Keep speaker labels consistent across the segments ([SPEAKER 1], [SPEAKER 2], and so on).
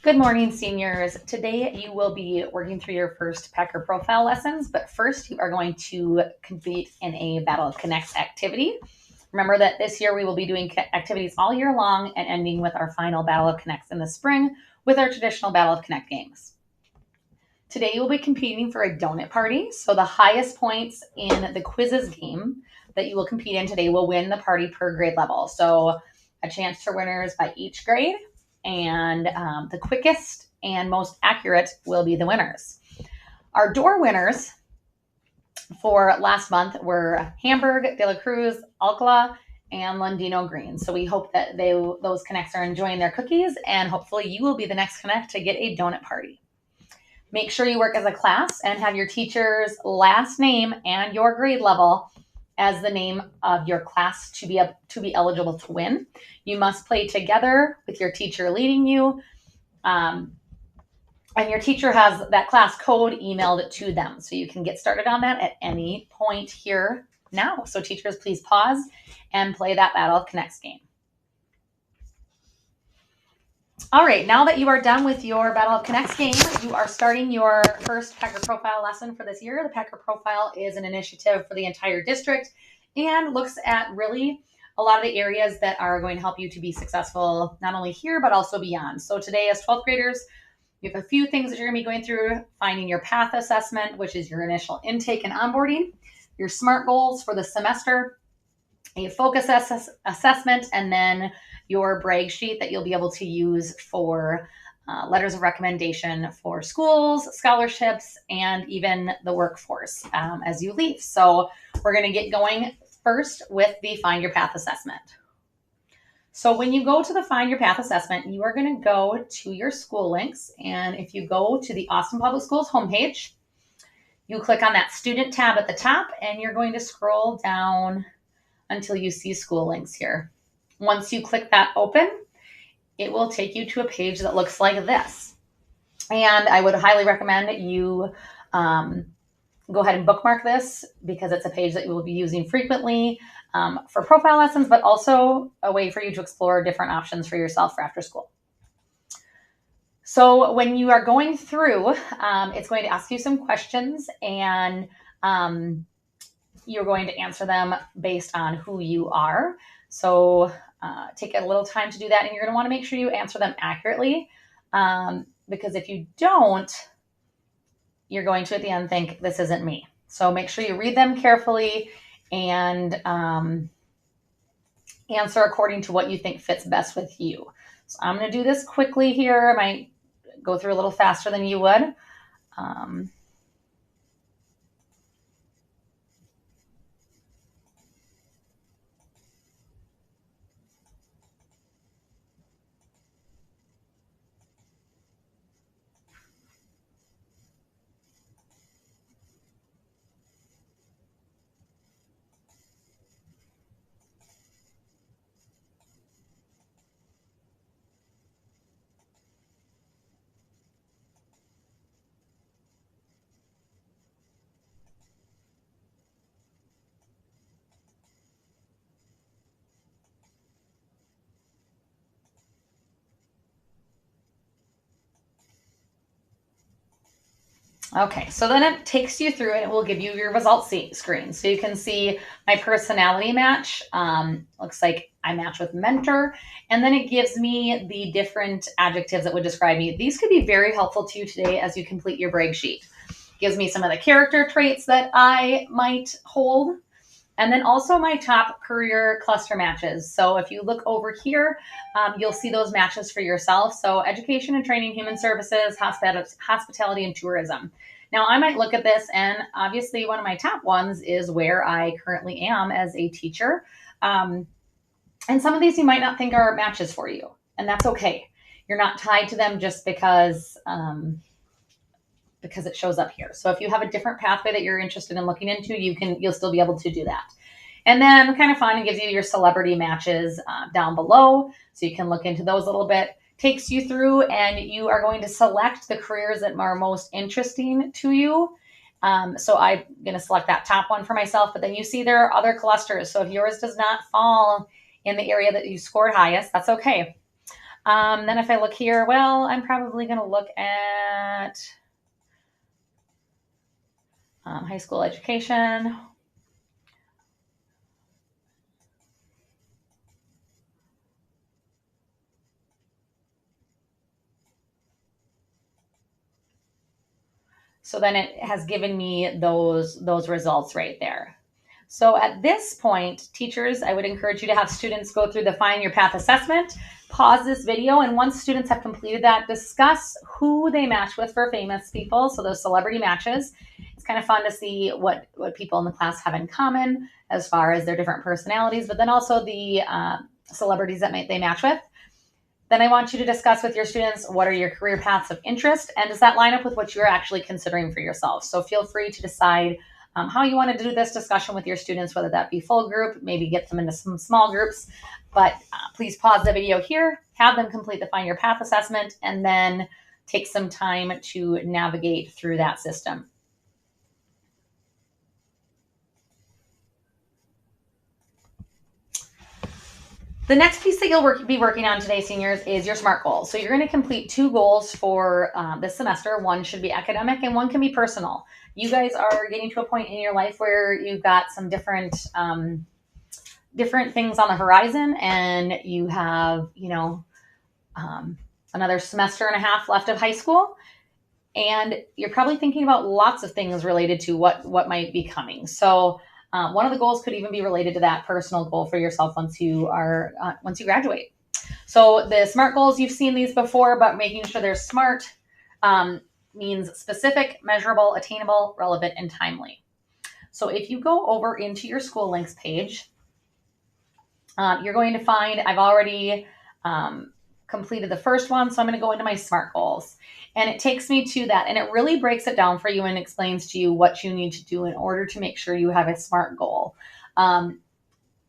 [SPEAKER 1] Good morning, seniors. Today you will be working through your first Packer profile lessons, but first you are going to compete in a Battle of Connects activity. Remember that this year we will be doing activities all year long and ending with our final Battle of Connects in the spring with our traditional Battle of Connect games. Today you will be competing for a donut party, so the highest points in the quizzes game that you will compete in today will win the party per grade level. So a chance for winners by each grade, and the quickest and most accurate will be the winners. Our door winners for last month were Hamburg, De La Cruz, Alcala, and Lundino Green. So we hope that those connects are enjoying their cookies, and hopefully you will be the next connect to get a donut party. Make sure you work as a class and have your teacher's last name and your grade level as the name of your class to be eligible to win. You must play together with your teacher leading you. And your teacher has that class code emailed to them. So you can get started on that at any point here now. So teachers, please pause and play that Battle of Connects game. All right, now that you are done with your Battle of Connects game, you are starting your first Packer Profile lesson for this year. The Packer Profile is an initiative for the entire district and looks at really a lot of the areas that are going to help you to be successful, not only here, but also beyond. So today, as 12th graders, you have a few things that you're going to be going through: finding your path assessment, which is your initial intake and onboarding, your SMART goals for the semester, a focus assessment, and then your brag sheet that you'll be able to use for letters of recommendation for schools, scholarships, and even the workforce as you leave. So we're going to get going first with the Find Your Path assessment. So when you go to the Find Your Path assessment, you are going to go to your school links. And if you go to the Austin Public Schools homepage, you click on that student tab at the top, and you're going to scroll down until you see school links here. Once you click that open, it will take you to a page that looks like this. And I would highly recommend you go ahead and bookmark this, because it's a page that you will be using frequently for profile lessons, but also a way for you to explore different options for yourself for after school. So when you are going through, it's going to ask you some questions, and you're going to answer them based on who you are. So take a little time to do that, and you're going to want to make sure you answer them accurately, because if you don't, you're going to at the end think, this isn't me. So make sure you read them carefully and answer according to what you think fits best with you. So I'm going to do this quickly here. I might go through a little faster than you would. Okay, so then it takes you through and it will give you your results screen. So you can see my personality match. Looks like I match with mentor. And then it gives me the different adjectives that would describe me. These could be very helpful to you today as you complete your brag sheet. Gives me some of the character traits that I might hold. And then also my top career cluster matches. So if you look over here, you'll see those matches for yourself. So education and training, human services, hospitality, and tourism. Now I might look at this, and obviously one of my top ones is where I currently am as a teacher. And some of these you might not think are matches for you, and that's okay. You're not tied to them just because it shows up here. So if you have a different pathway that you're interested in looking into, you'll still be able to do that. And then kind of fun, it gives you your celebrity matches down below. So you can look into those a little bit. Takes you through, and you are going to select the careers that are most interesting to you. So I'm going to select that top one for myself, but then you see there are other clusters. So if yours does not fall in the area that you scored highest, that's okay. Then if I look here, well, I'm probably going to look at high school education. So then it has given me those results right there. So at this point, teachers, I would encourage you to have students go through the Find Your Path assessment, pause this video, and once students have completed that, discuss who they match with for famous people, so those celebrity matches. It's kind of fun to see what people in the class have in common as far as their different personalities, but then also the celebrities that they match with. Then I want you to discuss with your students what are your career paths of interest, and does that line up with what you're actually considering for yourself? So feel free to decide how you want to do this discussion with your students, whether that be full group, maybe get them into some small groups. But please pause the video here, have them complete the Find Your Path assessment, and then take some time to navigate through that system. The next piece that you'll be working on today, seniors, is your SMART goals. So you're going to complete 2 goals for this semester. One should be academic and one can be personal. You guys are getting to a point in your life where you've got some different things on the horizon, and you have, another semester and a half left of high school. And you're probably thinking about lots of things related to what might be coming. So one of the goals could even be related to that personal goal for yourself once you graduate. So the SMART goals, you've seen these before, but making sure they're SMART means specific, measurable, attainable, relevant, and timely. So if you go over into your School Links page, you're going to find I've already completed the first one, so I'm going to go into my SMART goals. And it takes me to that, and it really breaks it down for you and explains to you what you need to do in order to make sure you have a SMART goal.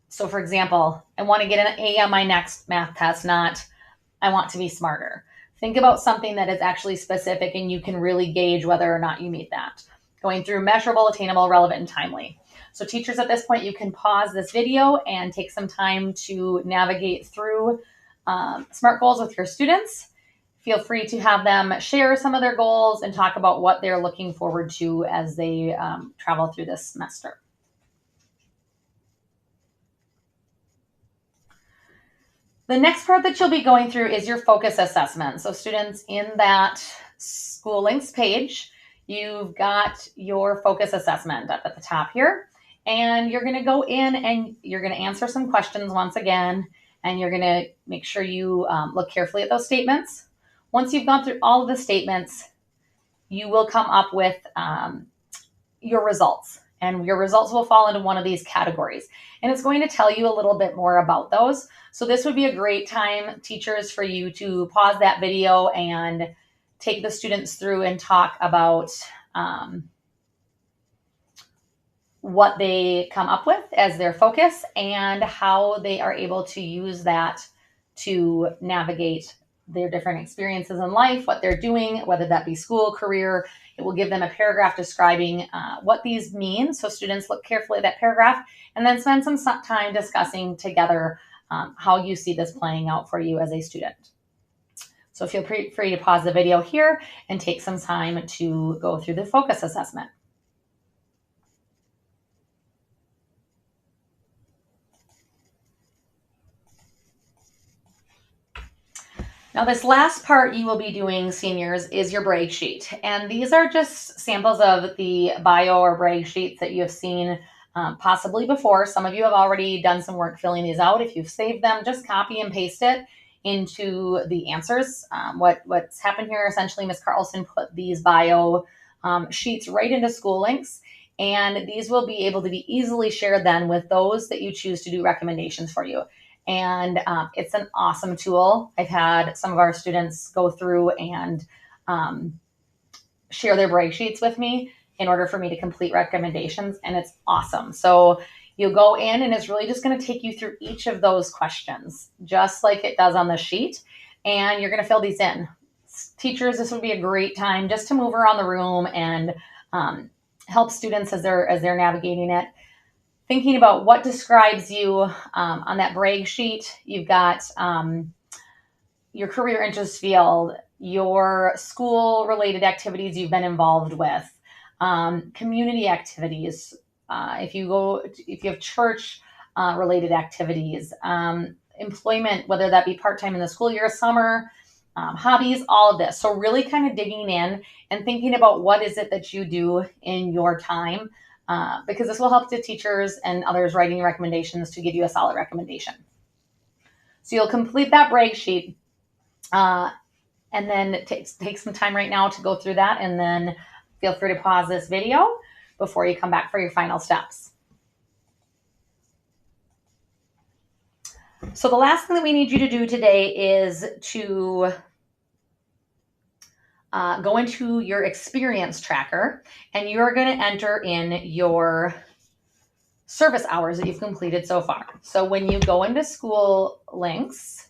[SPEAKER 1] So for example, I want to get an A on my next math test, not I want to be smarter. Think about something that is actually specific and you can really gauge whether or not you meet that. Going through measurable, attainable, relevant, and timely. So teachers, at this point, you can pause this video and take some time to navigate through SMART goals with your students. Feel free to have them share some of their goals and talk about what they're looking forward to as they travel through this semester. The next part that you'll be going through is your focus assessment. So students, in that School Links page, you've got your focus assessment up at the top here. And you're going to go in and you're going to answer some questions once again. And you're going to make sure you look carefully at those statements. Once you've gone through all of the statements, you will come up with your results. And your results will fall into one of these categories. And it's going to tell you a little bit more about those. So this would be a great time, teachers, for you to pause that video and take the students through and talk about what they come up with as their focus and how they are able to use that to navigate their different experiences in life, what they're doing, whether that be school, career. It will give them a paragraph describing what these mean. So students look carefully at that paragraph and then spend some time discussing together how you see this playing out for you as a student. So feel free to pause the video here and take some time to go through the focus assessment. Now, this last part you will be doing, seniors, is your brag sheet. And these are just samples of the bio or brag sheets that you have seen possibly before. Some of you have already done some work filling these out. If you've saved them, just copy and paste it into the answers. What's happened here, essentially, Ms. Carlson put these bio sheets right into School Links. And these will be able to be easily shared then with those that you choose to do recommendations for you. And it's an awesome tool. I've had some of our students go through and share their brag sheets with me in order for me to complete recommendations, and it's awesome. So you'll go in and it's really just going to take you through each of those questions, just like it does on the sheet, and you're going to fill these in. Teachers, this would be a great time just to move around the room and help students as they're navigating it. Thinking about what describes you on that brag sheet. You've got your career interest field, your school related activities you've been involved with, community activities. If you have church related activities, employment, whether that be part-time in the school year, summer, hobbies, all of this. So really kind of digging in and thinking about what is it that you do in your time, because this will help the teachers and others writing recommendations to give you a solid recommendation. So you'll complete that brag sheet, and then take some time right now to go through that, and then feel free to pause this video before you come back for your final steps. So the last thing that we need you to do today is to go into your experience tracker, and you're going to enter in your service hours that you've completed so far. So when you go into School Links,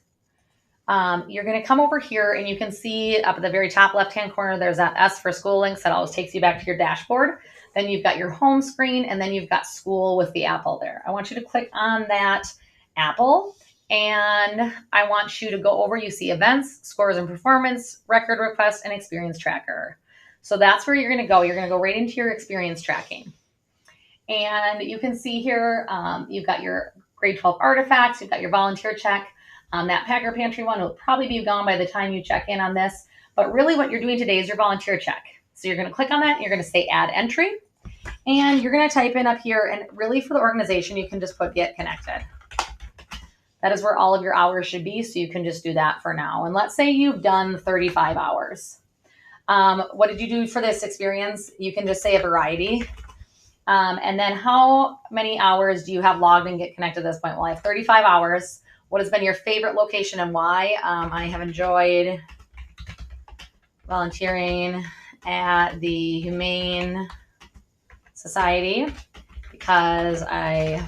[SPEAKER 1] you're going to come over here, and you can see up at the very top left-hand corner, there's that S for School Links. That always takes you back to your dashboard. Then you've got your home screen, and then you've got school with the apple there. I want you to click on that apple, and I want you to go over, you see events, scores and performance, record request, and experience tracker. So that's where you're going to go. You're going to go right into your experience tracking. And you can see here, you've got your grade 12 artifacts, you've got your volunteer check. That Packer Pantry one will probably be gone by the time you check in on this. But really what you're doing today is your volunteer check. So you're going to click on that, and you're going to say add entry. And you're going to type in up here, and really for the organization, you can just put get connected. That is where all of your hours should be, so you can just do that for now. And let's say you've done 35 hours. What did you do for this experience? You can just say a variety. And then how many hours do you have logged and get connected at this point? Well, I have 35 hours. What has been your favorite location and why? I have enjoyed volunteering at the Humane Society because I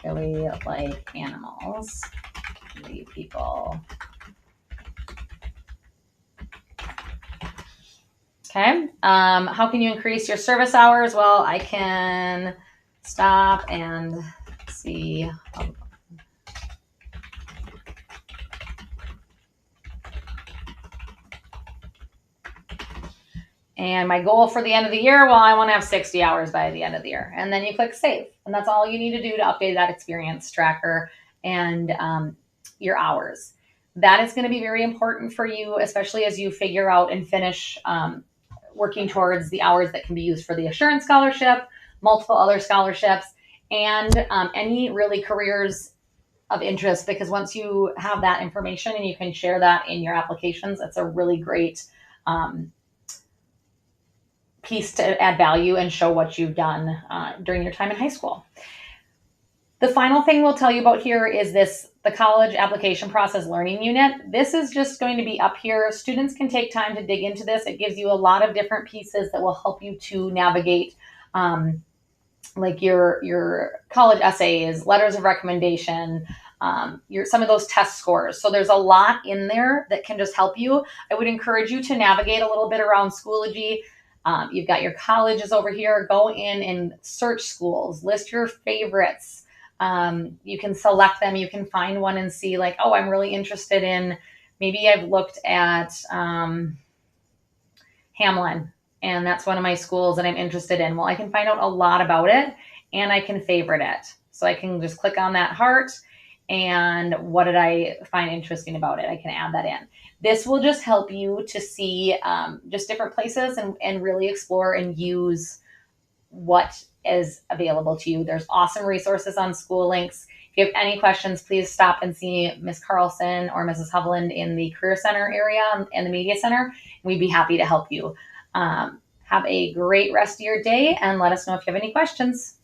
[SPEAKER 1] really like animals, the people. Okay. How can you increase your service hours? Well, I can stop and see. And my goal for the end of the year, well, I want to have 60 hours by the end of the year. And then you click save. And that's all you need to do to update that experience tracker and your hours. That is going to be very important for you, especially as you figure out and finish working towards the hours that can be used for the Assurance Scholarship, multiple other scholarships, and any really careers of interest, because once you have that information and you can share that in your applications, it's a really great piece to add value and show what you've done during your time in high school. The final thing we'll tell you about here is the college application process learning unit. This is just going to be up here. Students can take time to dig into this. It gives you a lot of different pieces that will help you to navigate like your college essays, letters of recommendation, some of those test scores. So there's a lot in there that can just help you. I would encourage you to navigate a little bit around Schoology. You've got your colleges over here. Go in and search schools, list your favorites. You can select them. You can find one and see like, oh, I'm really interested in, maybe I've looked at Hamlin, and that's one of my schools that I'm interested in. Well, I can find out a lot about it, and I can favorite it. So I can just click on that heart, and what did I find interesting about it? I can add that in. This will just help you to see just different places and really explore and use what is available to you. There's awesome resources on School Links. If you have any questions, please stop and see Ms. Carlson or Mrs. Hovland in the Career Center area and the Media Center. We'd be happy to help you. Have a great rest of your day, and let us know if you have any questions.